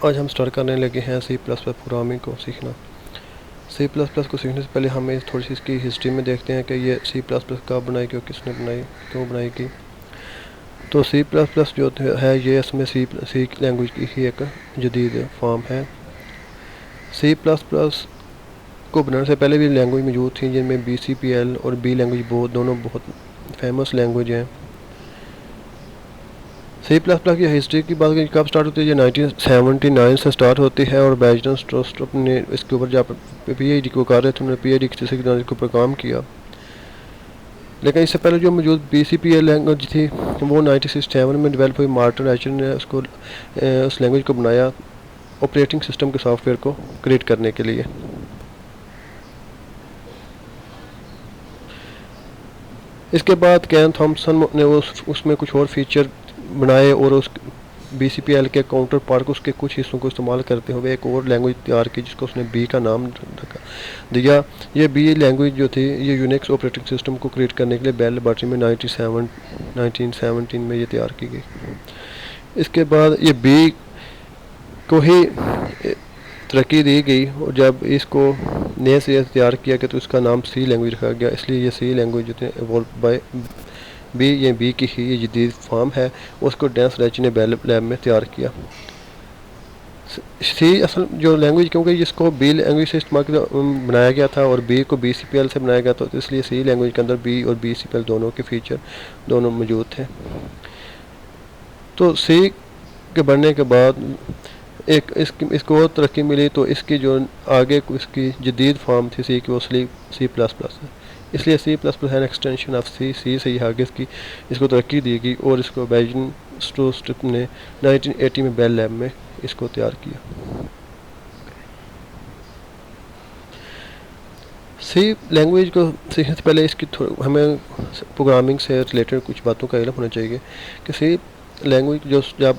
آج ہم سٹارٹ کرنے لگے ہیں سی پلس پلس پروگرامنگ کو سیکھنا۔ سی پلس پلس کو سیکھنے سے پہلے ہمیں تھوڑی سی اس کی ہسٹری میں دیکھتے ہیں کہ یہ سی پلس پلس کب بنائی گئی اور کس نے بنائی، کیوں بنائی گئی۔ تو سی پلس پلس جو ہے یہ اس میں سی لینگویج کی ہی ایک جدید فارم ہے۔ سی پلس پلس کو بنانے سے پہلے بھی لینگویج موجود تھیں جن میں بی سی پی ایل اور بی لینگویج دونوں بہت فیمس لینگویج ہیں۔ سی پلس پلس کی ہسٹری کی بات کریں کب سٹارٹ ہوتی ہے، یہ 1979 سے سٹارٹ ہوتی ہے اور بیجن سٹروسٹرپ نے اس کے اوپر جب پی ایچ ڈی کو کر رہے تھے انہوں نے پی ایچ ڈی کی تیسری کے اوپر کام کیا، لیکن اس سے پہلے جو موجود B C P L language تھی وہ 1967 میں ڈیولپ ہوئی۔ مارٹن ایچر نے اس لینگویج کو بنایا آپریٹنگ سسٹم کے سافٹ ویئر کو کریٹ کرنے کے لیے۔ اس کے بعد کین تھامپسن نے اس میں کچھ اور فیچر بنائے اور اس بی سی پی ایل کے کاؤنٹر پارٹ اس کے کچھ حصوں کو استعمال کرتے ہوئے ایک اور لینگویج تیار کی جس کو اس نے بی کا نام دیا۔ یہ بی لینگویج جو تھی یہ یونیکس آپریٹنگ سسٹم کو کریٹ کرنے کے لیے بیل لیبارٹری میں 1917 میں یہ تیار کی گئی۔ اس کے بعد یہ بی کو ہی ترقی دی گئی اور جب اس کو نئے سے تیار کیا گیا تو اس کا نام سی لینگویج رکھا گیا، اس لیے یہ سی لینگویج جو تھی ایوالو بائی بی، یہ بی کی ہی یہ جدید فارم ہے، اس کو ڈینس ریچ نے بیل لیب میں تیار کیا۔ سی اصل جو لینگویج کیونکہ جس کو بی لینگویج سے استعمال بنایا گیا تھا اور بی کو بی سی پی ایل سے بنایا گیا تو اس لیے سی لینگویج کے اندر بی اور بی سی پی ایل دونوں کے فیچر دونوں موجود تھے۔ تو سی کے بننے کے بعد ایک اس کو اور ترقی ملی تو اس کی جو آگے اس کی جدید فارم تھی سی کی وہ سی پلس پلس ہے، اس لیے سی پلس پلس ہے ایکسٹینشن آف سی سے ہی آگے اس کو ترقی دی گئی اور اس کو بیجن سٹروسٹرپ نے 1980 میں بیل لیب میں اس کو تیار کیا۔ سی لینگویج کو سیکھنے سے پہلے اس کی ہمیں پروگرامنگ سے ریلیٹڈ کچھ باتوں کا علم ہونا چاہیے کہ سی لینگویج جو جب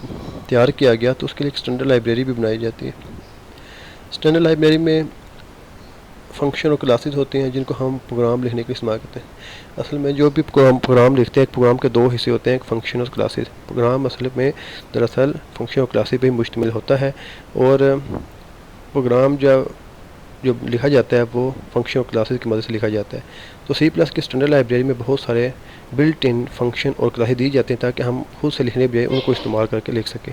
تیار کیا گیا تو اس کے لیے ایک اسٹینڈرڈ لائبریری بھی بنائی جاتی ہے۔ اسٹینڈرڈ لائبریری میں فنکشن اور کلاسز ہوتے ہیں جن کو ہم پروگرام لکھنے کے لیے استعمال کرتے ہیں۔ اصل میں جو بھی پروگرام لکھتے ہیں ایک پروگرام کے دو حصے ہوتے ہیں، ایک فنکشن اور کلاسز۔ پروگرام اصل میں دراصل فنکشن اور کلاسز پہ مشتمل ہوتا ہے اور پروگرام جو لکھا جاتا ہے وہ فنکشن اور کلاسز کی مدد سے لکھا جاتا ہے۔ تو سی پلس کی اسٹینڈرڈ لائبریری میں بہت سارے بلٹ ان فنکشن اور کلاسز دی جاتے ہیں تاکہ ہم خود سے لکھنے بجائے ان کو استعمال کر کے لکھ سکیں،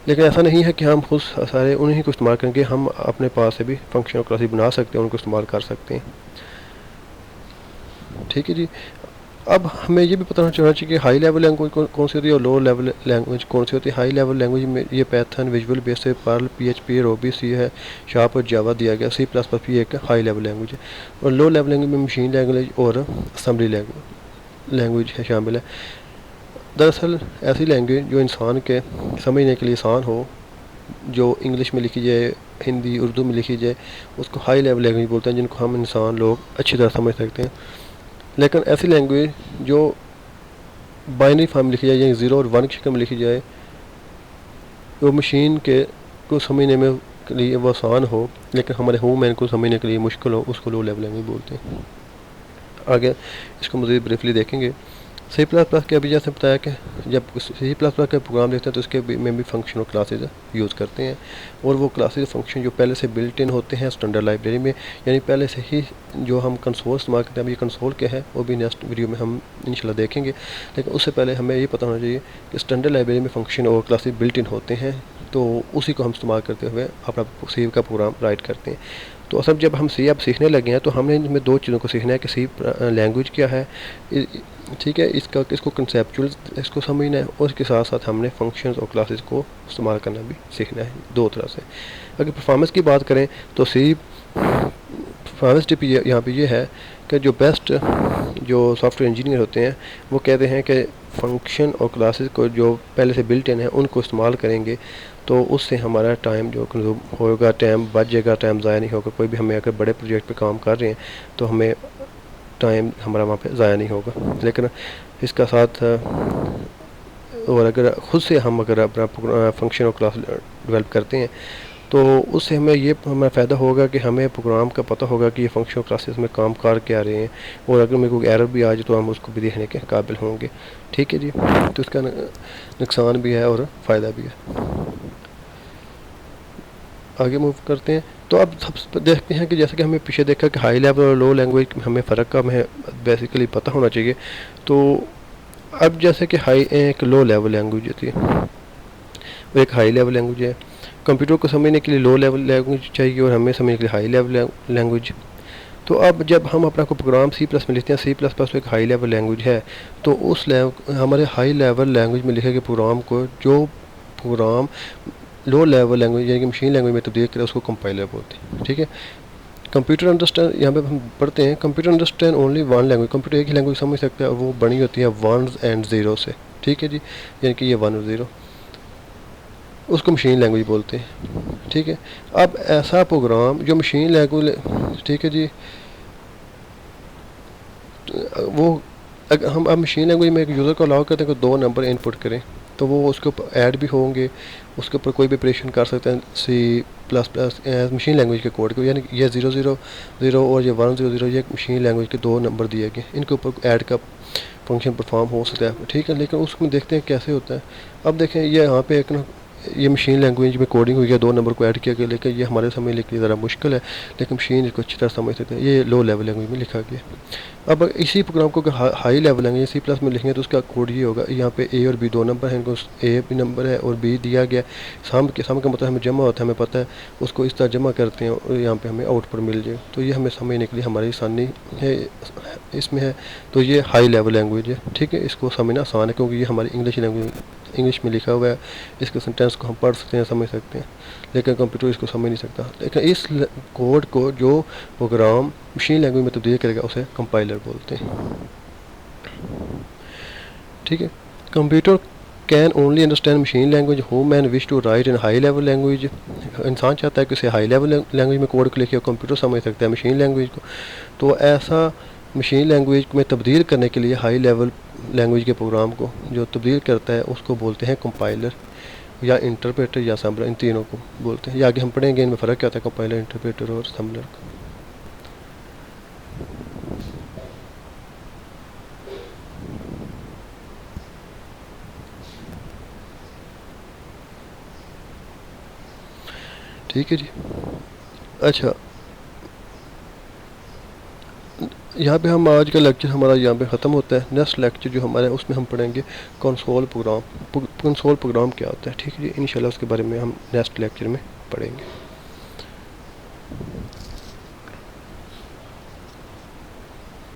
لیکن ایسا نہیں ہے کہ ہم خود سارے انہیں کو استعمال کریں گے، ہم اپنے پاس سے بھی فنکشن اور کلاسز بنا سکتے ہیں، ان کو استعمال کر سکتے ہیں۔ ٹھیک ہے جی، اب ہمیں یہ بھی پتہ چلنا چاہیے کہ ہائی لیول لینگویج کون سی ہوتی ہے اور لو لیول لینگویج کون سی ہوتی ہے۔ ہائی لیول لینگویج میں یہ Python, visual basic, Perl, P H P, Ruby, C ہے، شارپ اور جاوا دیا گیا۔ سی پلس پلس بھی ایک ہائی لیول لینگویج ہے اور لو لیول لینگویج میں مشین لینگویج اور اسمبلی لینگویج شامل ہے۔ دراصل ایسی لینگویج جو انسان کے سمجھنے کے لیے آسان ہو، جو انگلش میں لکھی جائے، ہندی، اردو میں لکھی جائے، اس کو ہائی لیول لینگویج بولتے ہیں، جن کو ہم انسان لوگ اچھی طرح سمجھ سکتے ہیں۔ لیکن ایسی لینگویج جو بائنری فارم میں لکھی جائے یعنی 0 اور 1 کی شکل میں لکھی جائے، وہ مشین کے کو سمجھنے میں کے لیے وہ آسان ہو لیکن ہمارے ہیومن کو سمجھنے کے لیے مشکل ہو، اس کو لو لیول لینگویج بولتے ہیں۔ آگے اس کو مزید بریفلی دیکھیں گے۔ سی پلس پلس کے ابھی جیسے بتایا کہ جب سی پلس پلس کا پروگرام دیکھتے ہیں تو اس کے میں بھی فنکشن اور کلاسز یوز کرتے ہیں اور وہ کلاسز فنکشن جو پہلے سے بلٹ ان ہوتے ہیں اسٹینڈرڈ لائبریری میں، یعنی پہلے سے ہی جو ہم کنسول استعمال کرتے ہیں۔ اب یہ کنسول کیا ہے وہ بھی نیکسٹ ویڈیو میں ہم انشاءاللہ دیکھیں گے، لیکن اس سے پہلے ہمیں یہ پتہ ہونا چاہیے کہ اسٹینڈرڈ لائبریری میں فنکشن اور کلاسز بلٹ ان ہوتے ہیں، تو اسی کو ہم استعمال کرتے ہوئے اپنا سی کا پروگرام رائٹ کرتے ہیں۔ تو اصل جب ہم سی اب سیکھنے لگے ہیں تو ہم نے ان میں دو چیزوں کو سیکھنا ہے کہ سی لینگویج کیا ہے، ٹھیک ہے، اس کو کنسیپچول اس کو سمجھنا ہے اور اس کے ساتھ ساتھ ہم نے فنکشنز اور کلاسز کو استعمال کرنا بھی سیکھنا ہے دو طرح سے۔ اگر پرفارمنس کی بات کریں تو سی پرفارمنس ٹپ یہاں پہ یہ ہے کہ جو بیسٹ جو سافٹ ویئر انجینئر ہوتے ہیں وہ کہتے ہیں کہ فنکشن اور کلاسز کو جو پہلے سے بلٹ ان ہیں ان کو استعمال کریں گے تو اس سے ہمارا ٹائم جو کنزیوم ہوگا، ٹائم بچ جائے گا، ٹائم ضائع نہیں ہوگا۔ کوئی بھی ہمیں اگر بڑے پروجیکٹ پہ کام کر رہے ہیں تو ہمیں ٹائم ہمارا وہاں پہ ضائع نہیں ہوگا، لیکن اس کا ساتھ اور اگر خود سے ہم اگر اپنا فنکشن اور کلاس ڈیولپ کرتے ہیں تو اس سے ہمیں یہ ہمیں فائدہ ہوگا کہ ہمیں پروگرام کا پتہ ہوگا کہ یہ فنکشن اور کلاسز میں کام کر کے آ رہے ہیں اور اگر میں کوئی ایرر بھی آ جائے تو ہم اس کو بھی دیکھنے کے قابل ہوں گے۔ ٹھیک ہے جی، تو اس کا نقصان بھی ہے اور فائدہ بھی ہے۔ آگے موو کرتے ہیں. تو اب سب دیکھتے ہیں کہ جیسے کہ ہمیں پیچھے دیکھا کہ ہائی لیول اور لو لینگویج ہمیں فرق کا ہمیں بیسیکلی پتہ ہونا چاہیے. تو اب جیسے کہ ایک لو لیول لینگویج ہوتی ہے، وہ ایک ہائی لیول لینگویج ہے. کمپیوٹر کو سمجھنے کے لیے لو لیول لینگویج چاہیے اور ہمیں سمجھنے کے لیے ہائی لیول لینگویج. تو اب جب ہم اپنا کو پروگرام سی پلس میں لکھتے ہیں، سی پلس پلس ایک ہائی لیول لینگویج ہے، تو اس ہمارے ہائی لیول لینگویج میں لکھے گئے پروگرام کو، جو پروگرام لو لیول لینگویج یعنی کہ مشین لینگویج میں تبدیل کرے، اس کو کمپائلر بولتے ہیں. ٹھیک ہے. کمپیوٹر انڈرسٹینڈ، یہاں پہ ہم پڑھتے ہیں computer understand only one language. Computer ایک ہی لینگویج سمجھ سکتا ہے، وہ بنی ہوتی ہے ونز اینڈ زیرو سے. ٹھیک ہے جی، یعنی کہ یہ 1 اور 0، اس کو مشین لینگویج بولتے ہیں. ٹھیک ہے. اب ایسا پروگرام جو مشین لینگویج، ٹھیک ہے جی، وہ ہم اب مشین لینگویج میں ایک یوزر کو الاؤ کرتے ہیں کہ 2 نمبر ان پٹ کریں، تو وہ اس کے اوپر ایڈ بھی ہوں گے، اس کے اوپر کوئی بھی آپریشن کر سکتے ہیں C plus plus machine language کے کوڈ کو. یعنی کہ یہ 000 اور یہ 100 یہ مشین لینگویج کے 2 نمبر دیے گئے، ان کے اوپر ایڈ کا فنکشن پرفارم ہو سکتا ہے. ٹھیک ہے. لیکن اس میں دیکھتے ہیں کیسے ہوتا ہے. اب دیکھیں یہ یہاں پہ ایک یہ مشین لینگویج میں کوڈنگ ہوئی ہے، 2 نمبر کو ایڈ کیا گیا، لیکن یہ ہمارے سمجھنے کے لیے ذرا مشکل ہے، لیکن مشین اس کو اچھی طرح سمجھ سکتے ہیں. یہ لو لیول لینگویج میں لکھا گیا. اب اسی پروگرام کو high level language C plus میں لکھیں گے تو اس کا کوڈ یہ ہوگا. یہاں پہ اے اور بی 2 نمبر ہیں، ان کو اے بھی نمبر ہے اور بی دیا گیا. سام کا مطلب ہمیں جمع ہوتا ہے، ہمیں پتہ ہے، اس کو اس طرح جمع کرتے ہیں اور یہاں پہ ہمیں آؤٹ پٹ مل جائے. تو یہ ہمیں سمجھنے کے لیے ہماری آسانی ہے اس میں ہے. تو یہ ہائی لیول لینگویج ہے. ٹھیک ہے. اس کو سمجھنا آسان ہے کیونکہ یہ ہماری انگلش لینگویج، انگلش میں لکھا ہوا ہے. اس کے سینٹینس کو ہم پڑھ سکتے ہیں، سمجھ سکتے ہیں، لیکن کمپیوٹر اس کو سمجھ نہیں سکتا. لیکن اس کوڈ کو جو پروگرام مشین لینگویج میں تبدیل کرے گا اسے کمپائلر بولتے ہیں. ٹھیک ہے. Computer can only understand machine language human wish to write in high level language. انسان چاہتا ہے کہ اسے ہائی لیول لینگویج میں کوڈ کو لکھے، کمپیوٹر سمجھ سکتا ہے مشین لینگویج کو. تو ایسا مشین لینگویج میں تبدیل کرنے کے لیے ہائی لیول لینگویج کے پروگرام کو جو تبدیل کرتا ہے اس کو بولتے ہیں کمپائلر یا انٹرپریٹر یا اسمبلر. ان تینوں کو بولتے ہیں. یہ آگے ہم پڑھیں گے ان میں فرق کیا ہوتا ہے کمپائلر، انٹرپریٹر اور اسمبلر کا. ٹھیک ہے جی. اچھا، یہاں پہ ہم آج کا لیکچر ہمارا یہاں پہ ختم ہوتا ہے. نیکسٹ لیکچر جو ہمارا ہے اس میں ہم پڑھیں گے کنسول پروگرام. کنسول پروگرام کیا ہوتا ہے. ٹھیک ہے جی. انشاءاللہ اس کے بارے میں ہم نیکسٹ لیکچر میں پڑھیں گے.